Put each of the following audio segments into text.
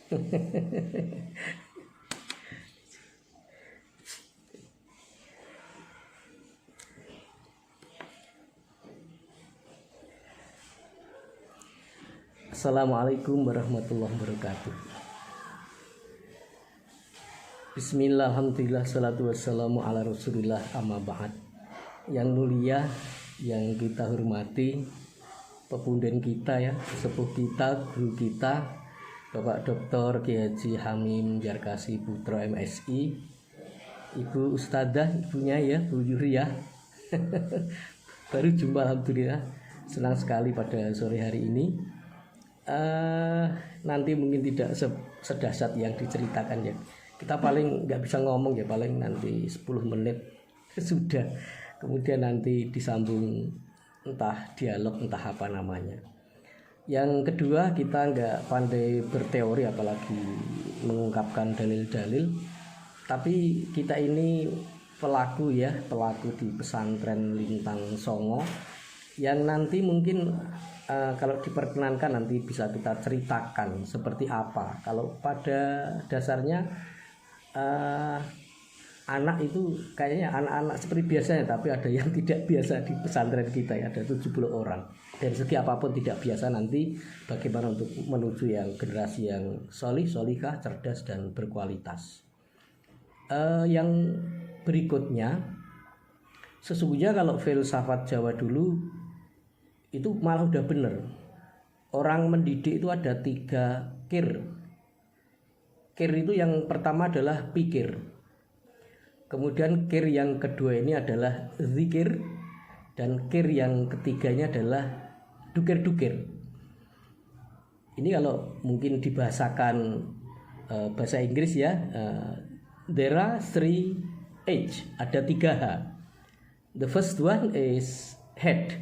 Assalamualaikum warahmatullahi wabarakatuh. Bismillah, alhamdulillah, salatu wassalamu ala rasulillah, amma ba'd. Yang mulia, yang kita hormati, pepunden kita ya, sepuh kita, guru kita, Bapak Dr. Kiai Haji Hamim Jarkasi Putra MSI, Ibu Ustadzah, ibunya ya, Bu Yuria. Baru jumpa, alhamdulillah, senang sekali pada sore hari ini. Nanti mungkin tidak sedahsyat yang diceritakan ya. Kita paling nggak bisa ngomong ya, paling nanti 10 menit sudah. Kemudian nanti disambung entah dialog entah apa namanya. Yang kedua, kita nggak pandai berteori apalagi mengungkapkan dalil-dalil. Tapi kita ini pelaku ya, pelaku di pesantren Lintang Songo yang nanti mungkin kalau diperkenankan nanti bisa kita ceritakan seperti apa. Kalau pada dasarnya anak itu kayaknya anak-anak seperti biasanya, tapi ada yang tidak biasa di pesantren kita ya, ada 70 orang. Dari segi apapun tidak biasa, nanti bagaimana untuk menuju yang generasi yang solih, solihah, cerdas dan berkualitas. Yang berikutnya, sesungguhnya kalau filsafat Jawa dulu itu malah udah bener. Orang mendidik itu ada 3 kir. Kir itu yang pertama adalah pikir. Kemudian kir yang kedua ini adalah zikir. Dan kir yang ketiganya adalah dukir-dukir. Ini kalau mungkin dibahasakan bahasa Inggris ya, there are 3 H, ada 3 H. The first one is head.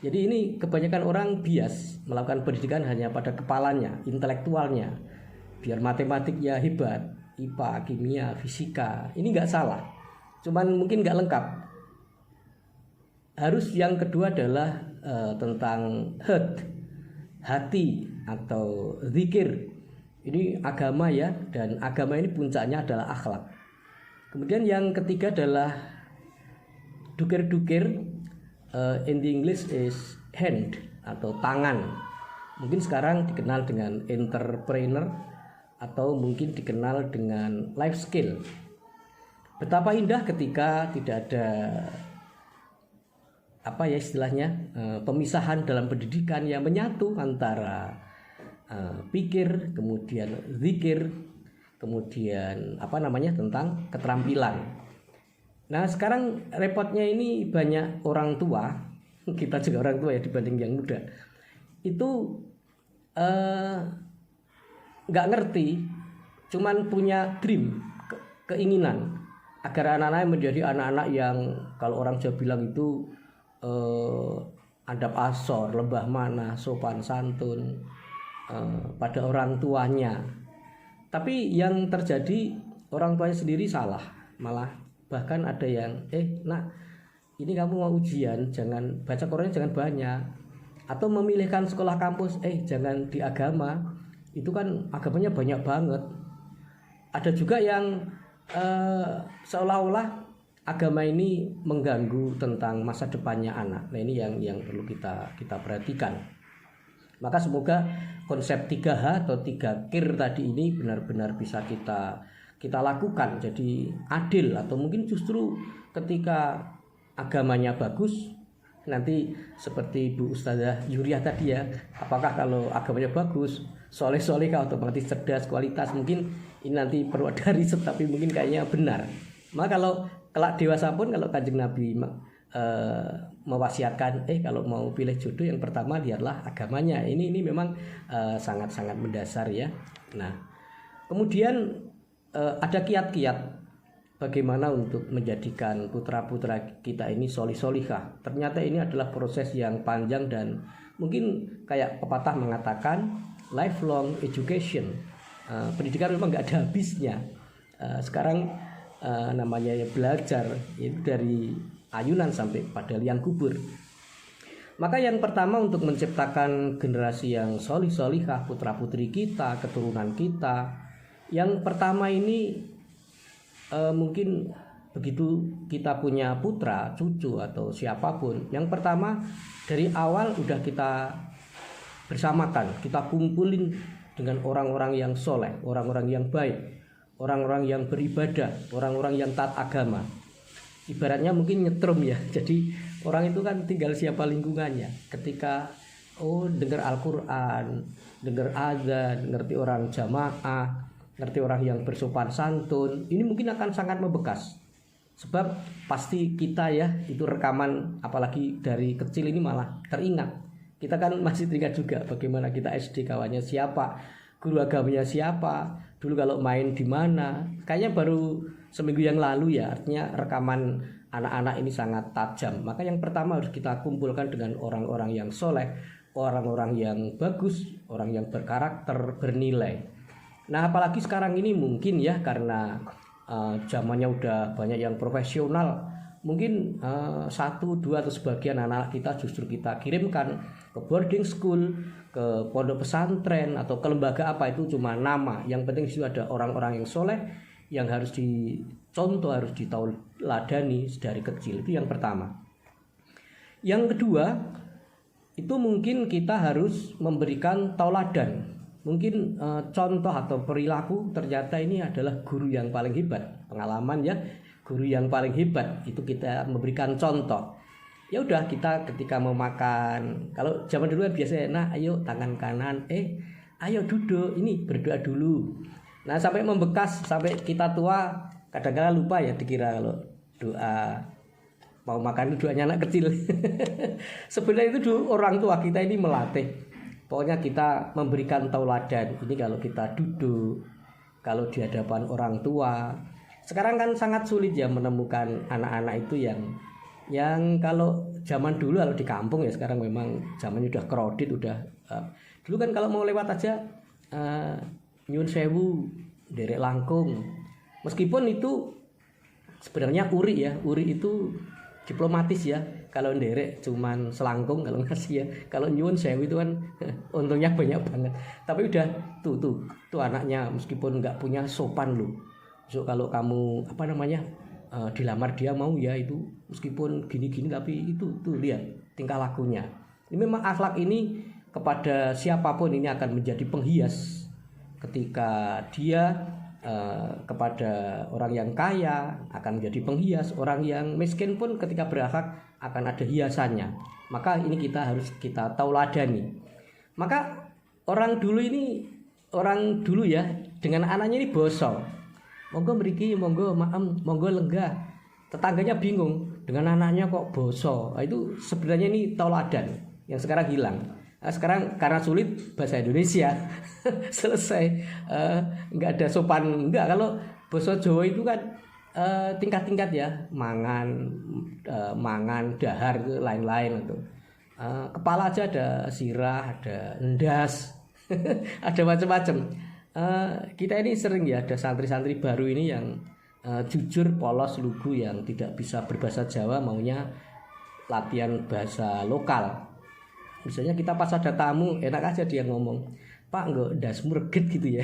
Jadi ini kebanyakan orang bias melakukan pendidikan hanya pada kepalanya, intelektualnya. Biar matematiknya hebat, IPA, kimia, fisika. Ini nggak salah, cuman mungkin nggak lengkap. Harus yang kedua adalah tentang heart, hati atau zikir. Ini agama ya, dan agama ini puncaknya adalah akhlak. Kemudian yang ketiga adalah dukir-dukir. In the English is hand atau tangan. Mungkin sekarang dikenal dengan entrepreneur atau mungkin dikenal dengan life skill. Betapa indah ketika tidak ada apa ya istilahnya pemisahan dalam pendidikan yang menyatu antara pikir, kemudian zikir, kemudian apa namanya tentang keterampilan. Nah sekarang repotnya ini banyak orang tua, kita juga orang tua ya dibanding yang muda, itu nggak ngerti, cuman punya dream, keinginan agar anak-anak menjadi anak-anak yang kalau orang Jawa bilang itu adab asor, lembah mana, sopan santun pada orang tuanya. Tapi yang terjadi orang tuanya sendiri salah, malah bahkan ada yang nak ini kamu mau ujian jangan baca Quran jangan banyak, atau memilihkan sekolah kampus jangan di agama, itu kan agamanya banyak banget. Ada juga yang seolah-olah agama ini mengganggu tentang masa depannya anak. Nah ini yang perlu kita perhatikan. Maka semoga konsep 3H atau 3 kir tadi ini benar-benar bisa kita lakukan jadi adil, atau mungkin justru ketika agamanya bagus nanti seperti Bu Ustadzah Yuria tadi ya, apakah kalau agamanya bagus soleh-solehah otomatis cerdas kualitas, mungkin ini nanti perlu ada riset tapi mungkin kayaknya benar. Maka kalau kelak dewasa pun kalau Kanjeng Nabi mewasiatkan kalau mau pilih jodoh yang pertama lihatlah agamanya, ini memang sangat-sangat mendasar ya. Nah kemudian ada kiat-kiat bagaimana untuk menjadikan putra-putra kita ini solih-solihah. Ternyata ini adalah proses yang panjang dan mungkin kayak pepatah mengatakan lifelong education. Pendidikan memang nggak ada habisnya. Sekarang namanya ya belajar itu dari ayunan sampai pada liang kubur. Maka yang pertama untuk menciptakan generasi yang solih-solihah, putra-putri kita, keturunan kita, yang pertama ini mungkin begitu kita punya putra, cucu atau siapapun, yang pertama dari awal udah kita bersamakan, kita kumpulin dengan orang-orang yang soleh, orang-orang yang baik, orang-orang yang beribadah, orang-orang yang taat agama. Ibaratnya mungkin nyetrum ya. Jadi orang itu kan tinggal siapa lingkungannya. Ketika dengar Al-Quran, dengar azan, ngerti orang jamaah, ngerti orang yang bersopan santun, ini mungkin akan sangat membekas. Sebab pasti kita ya, itu rekaman apalagi dari kecil ini malah teringat. Kita kan masih teringat juga bagaimana kita SD kawannya siapa, guru agamanya siapa, dulu kalau main di mana. Kayaknya baru seminggu yang lalu ya, artinya rekaman anak-anak ini sangat tajam. Maka yang pertama harus kita kumpulkan dengan orang-orang yang soleh, orang-orang yang bagus, orang yang berkarakter, bernilai. Nah apalagi sekarang ini mungkin ya karena zamannya udah banyak yang profesional, mungkin 1, 2 atau sebagian anak kita justru kita kirimkan ke boarding school, ke pondok pesantren atau ke lembaga apa, itu cuma nama. Yang penting itu ada orang-orang yang soleh yang harus dicontoh, harus ditauladani dari kecil. Itu yang pertama. Yang kedua, itu mungkin kita harus memberikan tauladan. Mungkin contoh atau perilaku, ternyata ini adalah guru yang paling hebat. Pengalaman ya, guru yang paling hebat itu kita memberikan contoh. Ya udah, kita ketika mau makan, kalau zaman dulu kan biasanya, nah ayo tangan kanan, ayo duduk, ini berdoa dulu. Nah sampai membekas, sampai kita tua kadang-kadang lupa ya dikira kalau doa mau makan itu doanya anak kecil. Sebenarnya itu dulu orang tua kita ini melatih. Pokoknya kita memberikan tauladan. Ini kalau kita duduk, kalau di hadapan orang tua. Sekarang kan sangat sulit ya menemukan anak-anak itu yang kalau zaman dulu kalau di kampung ya, sekarang memang zamannya udah kredit, udah dulu kan kalau mau lewat aja nyun sewu, derek langkung. Meskipun itu sebenarnya uri ya, uri itu diplomatis ya. Kalau derek cuman selangkung kalau ngasih ya. Kalau nyun sewu itu kan untungnya banyak banget. Tapi udah tuh anaknya meskipun nggak punya sopan lu. So kalau kamu dilamar dia mau ya, itu meskipun gini-gini tapi itu tuh lihat tingkah lakunya. Ini memang akhlak ini kepada siapapun ini akan menjadi penghias. Ketika dia kepada orang yang kaya akan menjadi penghias, orang yang miskin pun ketika berakhlak akan ada hiasannya. Maka ini harus kita tauladani. Maka orang dulu ya dengan anaknya ini bosol. Monggo mriki, monggo maem, monggo lenggah. Tetangganya bingung dengan anaknya kok boso. Itu sebenarnya ini tauladan yang sekarang hilang. Sekarang karena sulit bahasa Indonesia selesai, nggak ada sopan. Nggak, kalau bahasa Jawa itu kan tingkat-tingkat ya, mangan, dahar itu lain-lain itu. Kepala aja ada sirah, ada endas, ada macam-macam. Kita ini sering ya ada santri-santri baru ini yang jujur, polos, lugu, yang tidak bisa berbahasa Jawa, maunya latihan bahasa lokal. Misalnya kita pas ada tamu, enak aja dia ngomong, Pak enggak dasmu reget gitu ya.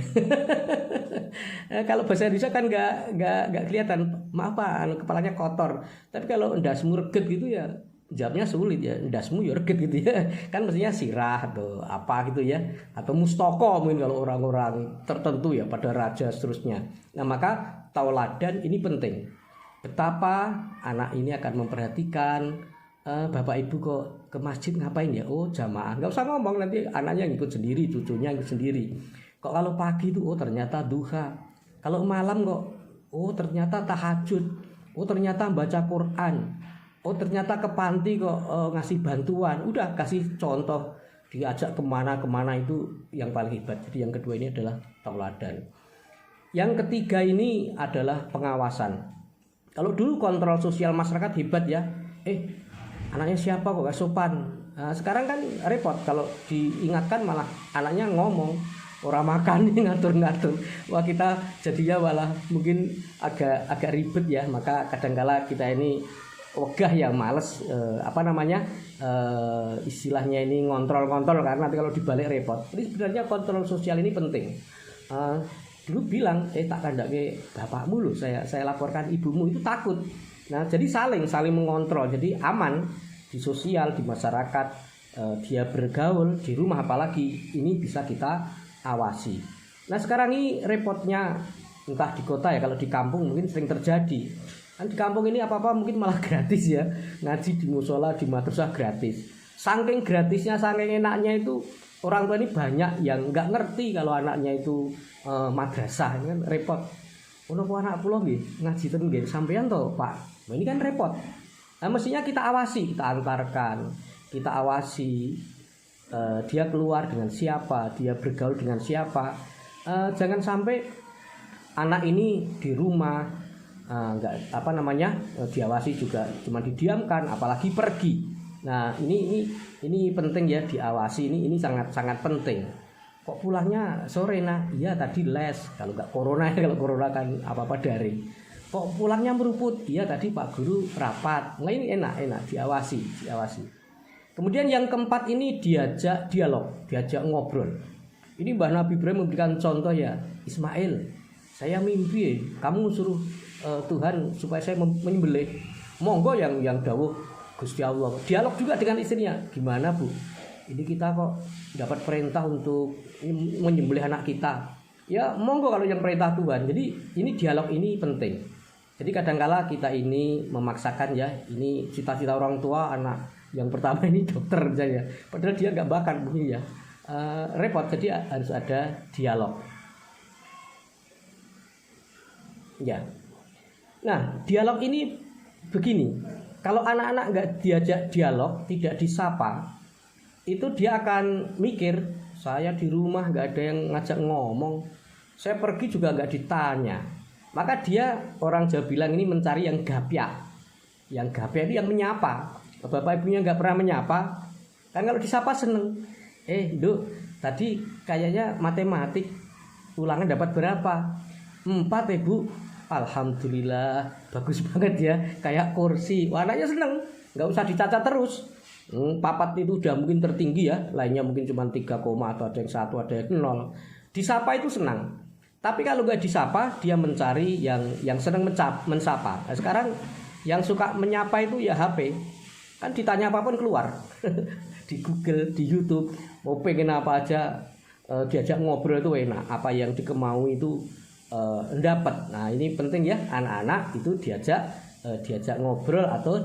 Kalau bahasa Indonesia kan nggak kelihatan, maaf Pak, kepalanya kotor. Tapi kalau dasmu reget gitu ya, jawabnya sulit ya, dasmu ya reget gitu ya. Kan mestinya sirah atau apa gitu ya, atau mustoko mungkin kalau orang-orang tertentu ya, pada raja seterusnya. Nah maka tauladan ini penting. Betapa anak ini akan memperhatikan, bapak ibu kok ke masjid ngapain ya? Oh jamaah. Nggak usah ngomong, nanti anaknya ngikut sendiri, cucunya ngikut sendiri. Kok kalau pagi itu ternyata duha. Kalau malam kok ternyata tahajud. Ternyata baca Quran. Ternyata ke panti kok ngasih bantuan. Udah kasih contoh, diajak kemana-kemana, itu yang paling hebat. Jadi yang kedua ini adalah tauladan. Yang ketiga ini adalah pengawasan. Kalau dulu kontrol sosial masyarakat hebat ya. Anaknya siapa kok gak sopan. Nah, sekarang kan repot, kalau diingatkan malah anaknya ngomong, orang makan ngatur-ngatur. Wah kita jadinya malah mungkin agak ribet ya. Maka kadangkala kita ini wegah ya males istilahnya ini ngontrol-kontrol karena nanti kalau dibalik repot. Jadi sebenarnya kontrol sosial ini penting. Dulu bilang tak kandake bapakmu loh, saya laporkan ibumu, itu takut. Nah jadi saling mengontrol, jadi aman di sosial, di masyarakat, dia bergaul di rumah apalagi ini bisa kita awasi. Nah sekarang ini repotnya entah di kota ya, kalau di kampung mungkin sering terjadi. Kan di kampung ini apa-apa mungkin malah gratis ya. Ngaji di musola, di madrasah gratis. Saking gratisnya, saking enaknya itu orang tua ini banyak yang nggak ngerti kalau anaknya itu madrasah. Ini kan repot. Ono anak kula nggih ngaji ten nggih sampean to, Pak. Nah, ini kan repot. Nah, mestinya kita awasi, kita antarkan, kita awasi dia keluar dengan siapa, dia bergaul dengan siapa. Jangan sampai anak ini di rumah diawasi juga cuma didiamkan, apalagi pergi. Nah ini penting ya, diawasi, ini sangat penting. Kok pulangnya sore? Nah iya tadi les, kalau nggak corona ya, kalau corona kan apa daring. Kok pulangnya meruput? Iya tadi Pak Guru rapat. Nah ini enak diawasi. Kemudian yang keempat ini diajak dialog, diajak ngobrol. Ini Mbah Nabi Ibrahim memberikan contoh ya, Ismail, saya mimpi kamu suruh Tuhan supaya saya menyembelih, monggo yang dawuh Gusti Allah. Dialog juga dengan istrinya, gimana Bu, ini kita kok dapat perintah untuk menyembelih anak kita, ya monggo kalau yang perintah Tuhan. Jadi ini dialog ini penting. Jadi kadangkala kita ini memaksakan ya, ini cita-cita orang tua anak yang pertama ini dokter saja, padahal dia nggak bakat begini ya, repot. Jadi harus ada dialog ya. Nah dialog ini begini, kalau anak-anak nggak diajak dialog, tidak disapa, itu dia akan mikir, saya di rumah nggak ada yang ngajak ngomong, saya pergi juga nggak ditanya. Maka dia, orang Jawa bilang ini mencari yang gapyak. Yang gapyak itu yang menyapa. Bapak ibunya nggak pernah menyapa, kan kalau disapa seneng. Nduk, tadi kayaknya matematik ulangan dapat berapa? 4 Bu. Alhamdulillah, bagus banget ya, kayak kursi. Wah, anaknya seneng, nggak usah dicacat terus. Papat itu udah mungkin tertinggi ya, lainnya mungkin cuma 3, atau ada yang 1, ada yang 0. Disapa itu senang. Tapi kalau nggak disapa, dia mencari yang senang mensapa. Nah, sekarang yang suka menyapa itu ya HP. Kan ditanya apapun keluar. Di Google, di YouTube, mau pengen apa aja, diajak ngobrol itu enak. Apa yang dikemau itu dapat. Nah ini penting ya, anak-anak itu diajak ngobrol atau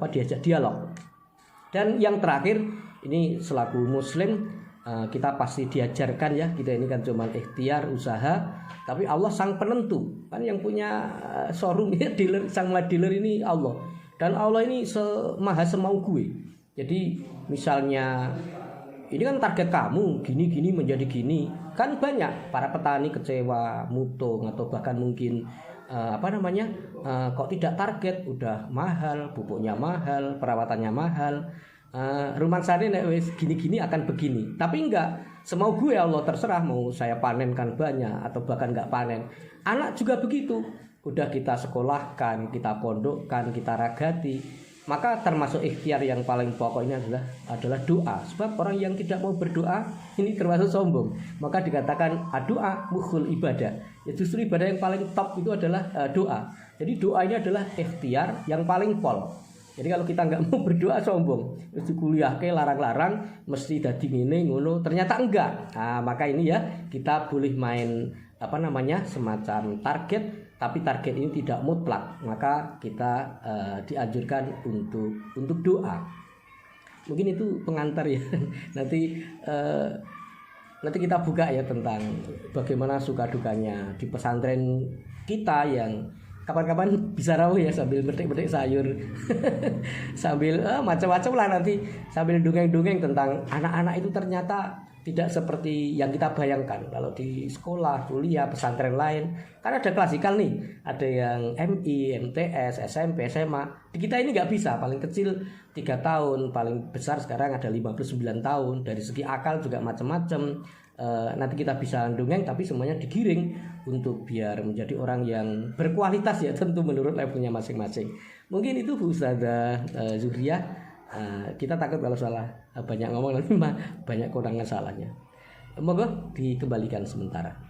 diajak dialog. Dan yang terakhir ini selaku muslim, kita pasti diajarkan ya, kita ini kan cuma ikhtiar usaha, tapi Allah sang penentu. Kan yang punya showroom ya, dealer, sang dealer ini Allah. Dan Allah ini maha semau gue. Jadi misalnya ini kan target kamu gini menjadi gini, kan banyak para petani kecewa, mutung, atau bahkan mungkin kok tidak target, udah mahal, pupuknya mahal, perawatannya mahal, rumah saya wis gini akan begini. Tapi enggak, semau gue Allah, terserah mau saya panenkan banyak atau bahkan enggak panen. Anak juga begitu, udah kita sekolahkan, kita pondokkan, kita ragati. Maka termasuk ikhtiar yang paling pokok ini adalah doa. Sebab orang yang tidak mau berdoa ini termasuk sombong. Maka dikatakan doa mukhul ibadah. Ya justru ibadah yang paling top itu adalah doa. Jadi doa ini adalah ikhtiar yang paling pol. Jadi kalau kita nggak mau berdoa sombong, mesti kuliah ke larang-larang, mesti dadi ngene ngono, ternyata enggak. Nah, maka ini ya kita boleh main semacam target. Tapi target ini tidak mutlak, maka kita dianjurkan untuk doa. Mungkin itu pengantar ya. Nanti kita buka ya tentang bagaimana suka dukanya di pesantren kita, yang kapan-kapan bisa rawuh ya sambil metik-metik sayur, sambil macam-macam lah, nanti sambil dongeng-dongeng tentang anak-anak itu ternyata tidak seperti yang kita bayangkan. Kalau di sekolah, kuliah, pesantren lain kan ada klasikal nih, ada yang MI, MTS, SMP, SMA. Di kita ini nggak bisa, paling kecil 3 tahun, paling besar sekarang ada 59 tahun. Dari segi akal juga macam-macam, nanti kita bisa dongeng tapi semuanya digiring untuk biar menjadi orang yang berkualitas ya, tentu menurut levelnya masing-masing. Mungkin itu Bu Ustazah Zuhriah. Kita takut kalau salah banyak ngomong nanti banyak kurangan salahnya. Monggo dikembalikan sementara.